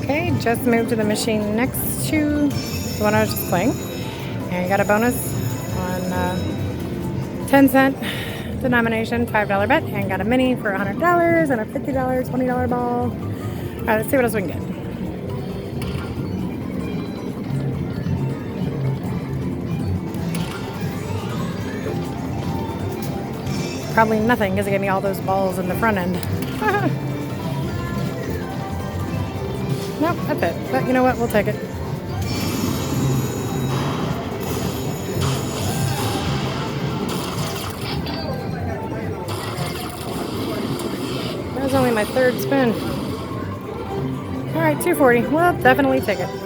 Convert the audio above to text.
Okay, just moved to the machine next to the one I was just playing. And I got a bonus on 10-cent denomination, $5 bet, and got a mini for $100 and a $50, $20 ball. All right, let's see what else we can get. Probably nothing because it gave me all those balls in the front end. Nope, that's it. But you know what? We'll take it. That was only my third spin. All right, $2.40. We'll definitely take it.